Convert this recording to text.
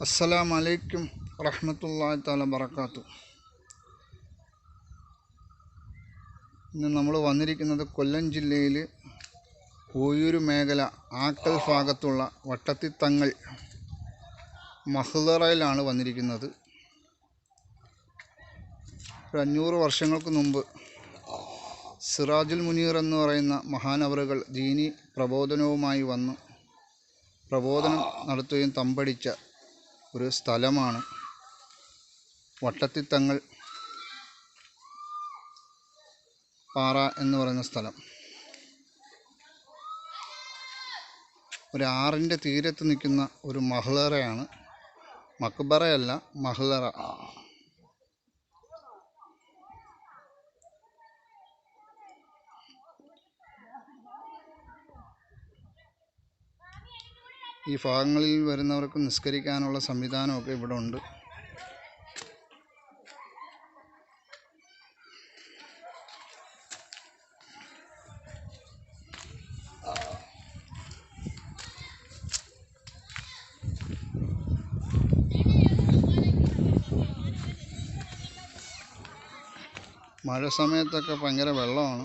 അസ്സലാമു അലൈക്കും വറഹ്മത്തുള്ളാഹി തആല ബറകാതുഹു. ഇന്ന് നമ്മൾ വന്നിരിക്കുന്നത് കൊല്ലം ജില്ലയിൽ ഓയൂർ മേഖല ആക്കൽ ഭാഗത്തുള്ള വട്ടത്തിത്തങ്ങൾ മഹ്‌ളറയിലാണ് വന്നിരിക്കുന്നത്. 500 വർഷങ്ങൾക്ക് മുമ്പ് സിറാജുൽ മുനീർ എന്ന് പറയുന്ന മഹാനവറുകൾ ദീനി പ്രബോധനവുമായി വന്ന് പ്രബോധനം നടത്തുകയും തമ്പടിച്ച ഒരു സ്ഥലമാണ് വട്ടത്തിത്തങ്ങൾ പാറ എന്ന് പറയുന്ന സ്ഥലം. ഒരു ആറിൻ്റെ തീരത്ത് നിൽക്കുന്ന ഒരു മഹ്‌ളറയാണ്. മക്ബറയല്ല, മഹ്‌ളറ. ഈ ഭാഗങ്ങളിൽ വരുന്നവർക്ക് നിസ്കരിക്കാനുള്ള സംവിധാനമൊക്കെ ഇവിടെ ഉണ്ട്. മഴ സമയത്തൊക്കെ ഭയങ്കര വെള്ളമാണ്.